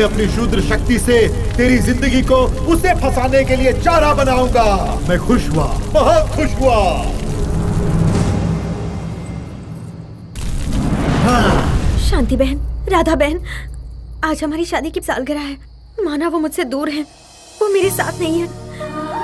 मैं अपनी शूद्र शक्ति से तेरी जिंदगी को उसे फंसाने के लिए चारा बनाऊंगा। मैं खुश हुआ, बहुत खुश हुआ। शांति बहन, राधा बहन, आज हमारी शादी की सालगिरह है। माना वो मुझसे दूर है, वो मेरे साथ नहीं है,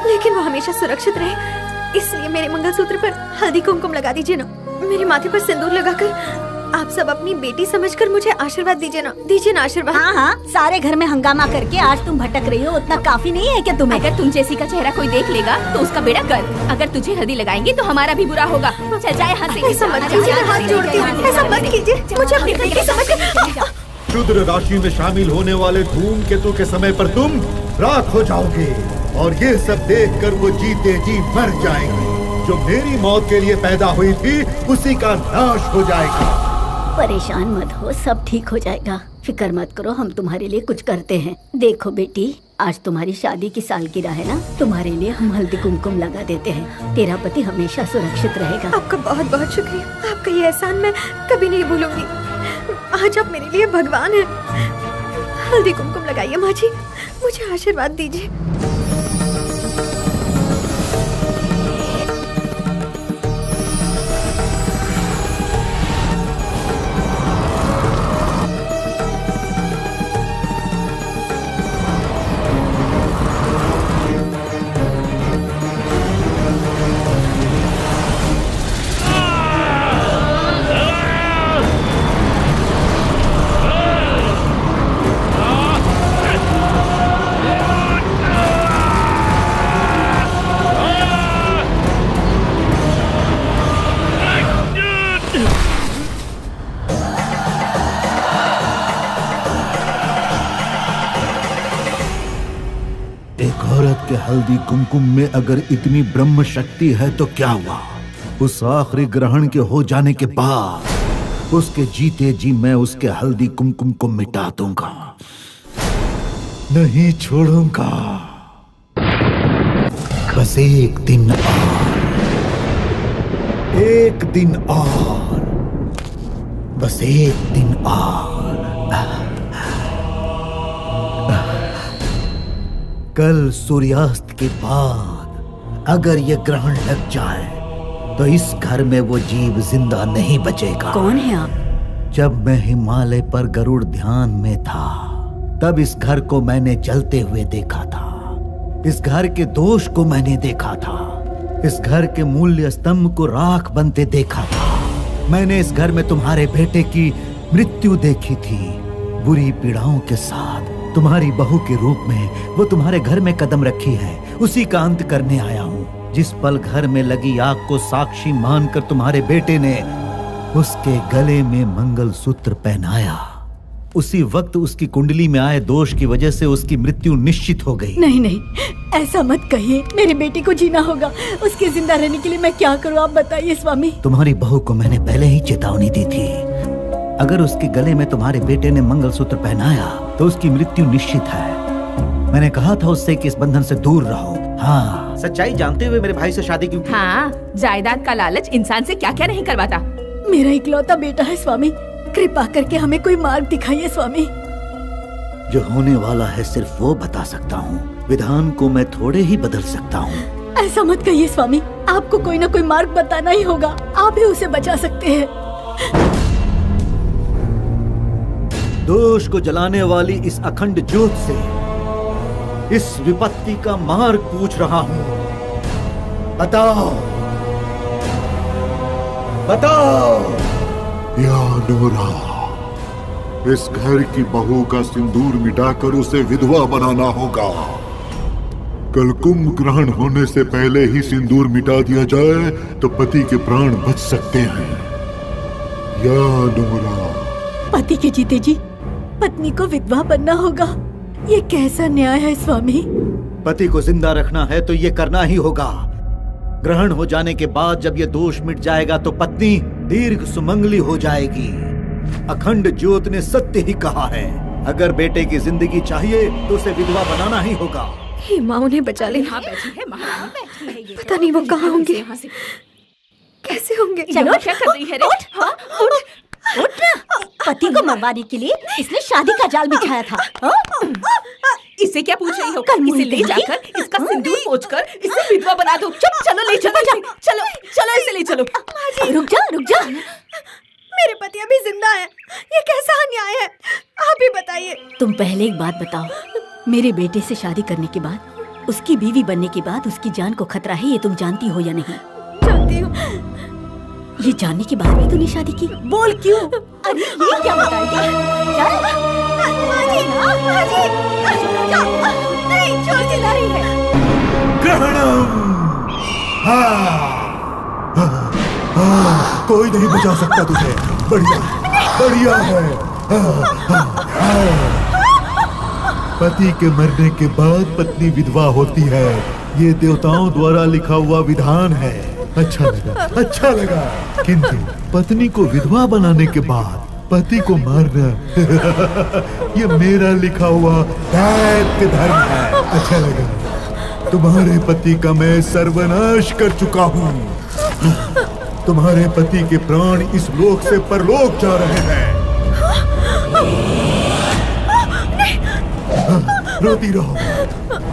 लेकिन वो हमेशा सुरक्षित रहे, इसलिए मेरे मंगलसूत्र पर हल्दी कुमकुम लगा दीजिए ना। मेरे माथे पर सिंदूर लगाकर आप सब अपनी बेटी समझकर मुझे आशीर्वाद दीजिए ना आशीर्वाद। हाँ हाँ, सारे घर में हंगामा करके आज तुम भटक रही हो, उतना काफी नहीं है क्या तुम्हें? अगर तुम जैसी का चेहरा कोई देख लेगा तो उसका बेड़ा कर। अगर तुझे हल्दी लगाएंगे तो हमारा भी बुरा होगा। चल जाए यहाँ से। ऐसा मत कीजिए, मैं हाथ जोड़ती हूँ, ऐसा मत कीजिए, मुझे अपनी बेटी समझकर। शूद्र राशि में शामिल होने वाले धूमकेतु के समय पर तुम राख हो जाओगे और ये सब देखकर वो जीते जी मर जाएंगे। जो मेरी मौत के लिए पैदा हुई थी उसी का नाश हो जाएगा। परेशान मत हो, सब ठीक हो जाएगा, फिक्र मत करो, हम तुम्हारे लिए कुछ करते हैं। देखो बेटी, आज तुम्हारी शादी की सालगिरह है ना, तुम्हारे लिए हम हल्दी कुमकुम लगा देते हैं। तेरा पति हमेशा सुरक्षित रहेगा। आपका बहुत बहुत शुक्रिया, आपका ये एहसान मैं कभी नहीं भूलूंगी। आज आप मेरे लिए भगवान हैं। हल्दी कुमकुम लगाइए माँ जी, मुझे आशीर्वाद दीजिए। औरत के हल्दी कुमकुम में अगर इतनी ब्रह्म शक्ति है तो क्या हुआ? उस आखिरी ग्रहण के हो जाने के बाद उसके जीते जी मैं उसके हल्दी कुमकुम को मिटा दूंगा, नहीं छोड़ूंगा। बस एक दिन और, बस एक दिन और। कल सूर्यास्त के बाद अगर ये ग्रहण लग जाए तो इस घर में वो जीव जिंदा नहीं बचेगा। कौन है आप? जब मैं हिमालय पर गरुड़ ध्यान में था तब इस घर को मैंने जलते हुए देखा था। इस घर के दोष को मैंने देखा था। इस घर के मूल्य स्तंभ को राख बनते देखा था। मैंने इस घर में तुम्हारे बेटे की मृत्यु देखी थी। बुरी पीड़ाओं के साथ तुम्हारी बहू के रूप में वो तुम्हारे घर में कदम रखी है। उसी का अंत करने आया हूँ। जिस पल घर में लगी आग को साक्षी मानकर तुम्हारे बेटे ने उसके गले में मंगलसूत्र पहनाया, उसी वक्त उसकी कुंडली में आए दोष की वजह से उसकी मृत्यु निश्चित हो गई। नहीं नहीं, ऐसा मत कहिए, मेरे बेटे को जीना होगा। उसके जिंदा रहने के लिए मैं क्या करूँ, आप बताइए स्वामी। तुम्हारी बहू को मैंने पहले ही चेतावनी दी थी, अगर उसके गले में तुम्हारे बेटे ने मंगलसूत्र पहनाया तो उसकी मृत्यु निश्चित है। मैंने कहा था उससे कि इस बंधन से दूर रहो। हाँ, सच्चाई जानते हुए मेरे भाई से शादी क्यों की? हाँ, जायदाद का लालच इंसान से क्या क्या नहीं करवाता। मेरा इकलौता बेटा है स्वामी, कृपा करके हमें कोई मार्ग दिखाइए स्वामी। जो होने वाला है सिर्फ वो बता सकता हूँ, विधान को मैं थोड़े ही बदल सकता हूँ। ऐसा मत कहिए स्वामी, आपको कोई ना कोई मार्ग बताना ही होगा, आप ही उसे बचा सकते हैं। दोष को जलाने वाली इस अखंड ज्योत से इस विपत्ति का मार्ग पूछ रहा हूँ। बताओ, बताओ। या नूरा, इस घर की बहू का सिंदूर मिटाकर उसे विधवा बनाना होगा। कल कुंभ ग्रहण होने से पहले ही सिंदूर मिटा दिया जाए तो पति के प्राण बच सकते हैं। या नूरा। पति के जीते जी पत्नी को विधवा बनना होगा, ये कैसा न्याय है स्वामी? पति को जिंदा रखना है तो ये करना ही होगा। ग्रहण हो जाने के बाद जब ये दोष मिट जाएगा तो पत्नी दीर्घ सुमंगली हो जाएगी। अखंड ज्योत ने सत्य ही कहा है, अगर बेटे की जिंदगी चाहिए तो उसे विधवा बनाना ही होगा। हे माँ, उन्हें बचा ले। हाँ बैठी है महारानी, बैठी है ये। पता नहीं वो कहाँ होंगे, कैसे होंगे। चलो क्या कर रही है रे? हाँ, उठ, उठ। पति को मरवाने के लिए इसने शादी का जाल बिछाया था। हाँ? इससे क्या पूछ रही हो? कल इसे ले जाकर इसका सिंदूर पोंछकर इसे विधवा बना दो। चलो ले चलो, चलो चलो इसे ले चलो। रुक जा। मेरे पति अभी जिंदा है, ये कैसा अन्याय है? आप ही बताइए। तुम पहले एक बात बताओ, मेरे बेटे से शादी करने के बाद, उसकी बीवी बनने के बाद उसकी जान को खतरा है, ये तुम जानती हो या नहीं? जानती हूँ। ये जानने के बाद भी तूने शादी की? बोल क्यों? अरे ये क्या बताएगी? नहीं, छोड़ चिल्ला रही है। ग्रहणम! कोई नहीं बचा सकता तुझे। बढ़िया है। पति के मरने के बाद पत्नी विधवा होती है, ये देवताओं द्वारा लिखा हुआ विधान है। अच्छा लगा। किंतु पत्नी को विधवा बनाने के बाद पति को मारना ये मेरा लिखा हुआ दैत्य धर्म है। अच्छा लगा। तुम्हारे पति का मैं सर्वनाश कर चुका हूँ। तुम्हारे पति के प्राण इस लोक से परलोक जा रहे हैं। रोती रहो।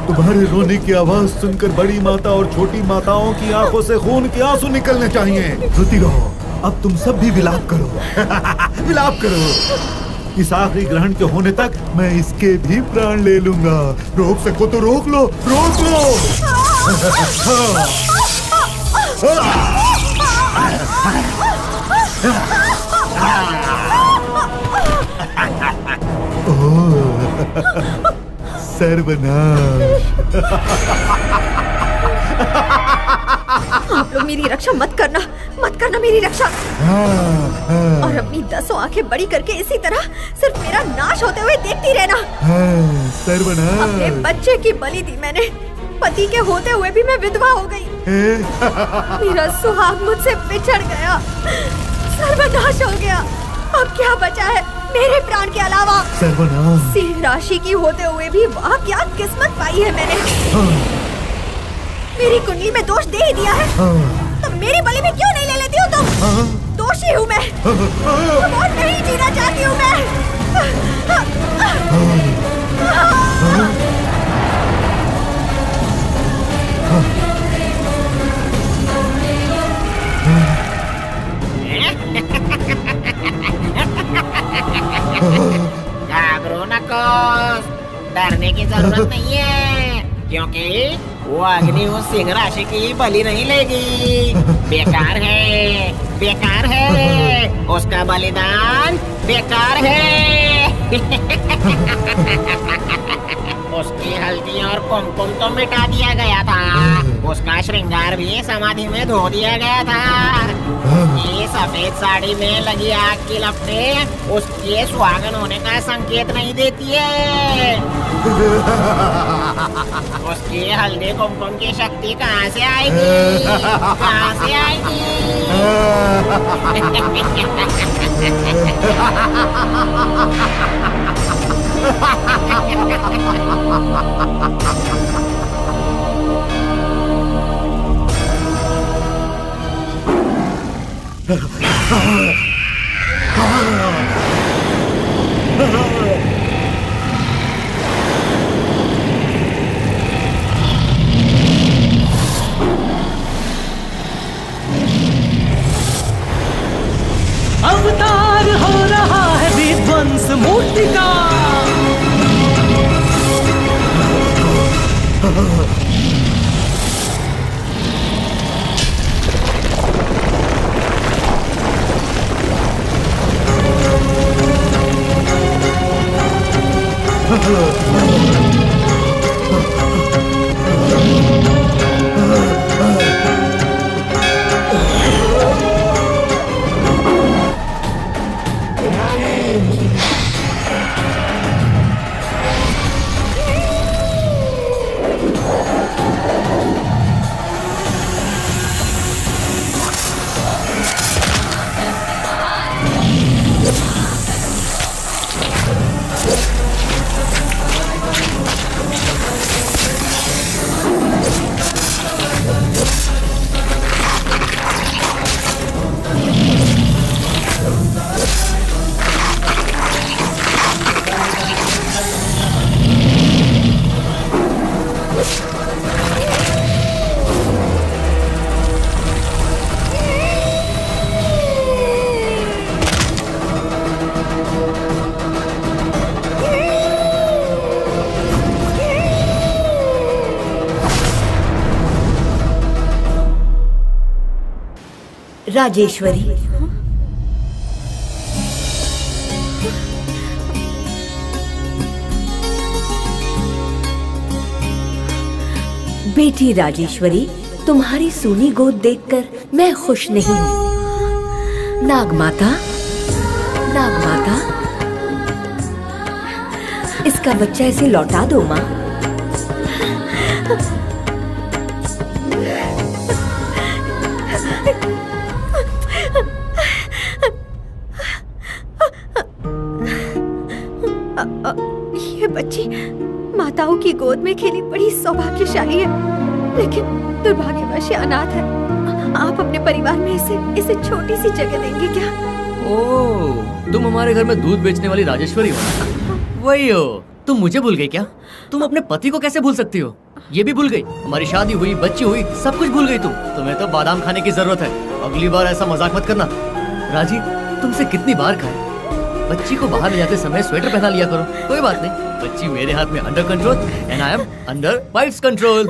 तुम्हारे रोने की आवाज सुनकर बड़ी माता और छोटी माताओं की आंखों से खून के आंसू निकलने चाहिए। रोती रहो। अब तुम सब भी विलाप करो। विलाप करो। इस आखिरी ग्रहण के होने तक मैं इसके भी प्राण ले लूंगा। रोक सको तो रोक लो, रोक लो। सर्वनाश। आप लोग मेरी रक्षा मत करना मेरी रक्षा। और अपनी 10 आंखें बड़ी करके इसी तरह सिर्फ मेरा नाश होते हुए देखती रहना। सर्वनाश। अपने बच्चे की बलि दी मैंने, पति के होते हुए भी मैं विधवा हो गई। मेरा सुहाग मुझसे बिछड़ गया, सर्वनाश हो गया। अब क्या बचा है मेरे प्राण के अलावा? सर्वनाश। सिंह राशि की होते हुए भी वाह क्या किस्मत पाई है मैंने। मेरी कुंडली में दोष दे ही दिया है, तो मेरी बलि में क्यों नहीं ले लेती हो तुम? दोषी हूँ मैं, और नहीं जीना चाहती हूँ मैं। घबरो नको, डरने की जरूरत नहीं है, क्योंकि वो अग्नि उस सिंह राशि की बलि नहीं लेगी। बेकार है, उसका बलिदान बेकार है। उसकी हल्दी और कुमकुम तो मिटा दिया गया था, उसका श्रृंगार भी समाधि में धो दिया गया था। ये सफेद साड़ी में लगी आग की लपटें उसके सुहागन होने का संकेत नहीं देती है। उसकी हल्दी कुमकुम की शक्ति कहाँ से आएगी? कहाँ से आएगी? अवतार हो रहा है विध्वंस मूर्ति का। राजेश्वरी, बेटी राजेश्वरी, तुम्हारी सूनी गोद देखकर मैं खुश नहीं हूँ। नागमाता, नागमाता, इसका बच्चा इसे लौटा दो माँ। ये बच्ची माताओं की गोद में खेली बड़ी सौभाग्यशाली है, लेकिन दुर्भाग्यवश ये अनाथ है। आप अपने परिवार में इसे छोटी सी जगह देंगे क्या? ओह, तुम हमारे घर में दूध बेचने वाली राजेश्वरी हो? वही हो। तुम मुझे भूल गई क्या? तुम अपने पति को कैसे भूल सकती हो? ये भी भूल गई? हमारी शादी हुई, बच्ची हुई, सब कुछ भूल गई तुम। तुम्हें तो बादाम खाने की जरूरत है। अगली बार ऐसा मजाक मत करना। राजी, तुमसे कितनी बार कहा बच्ची को बाहर ले जाते समय स्वेटर पहना लिया करो। कोई बात नहीं, बच्ची मेरे हाथ में under control and I am under wife's control.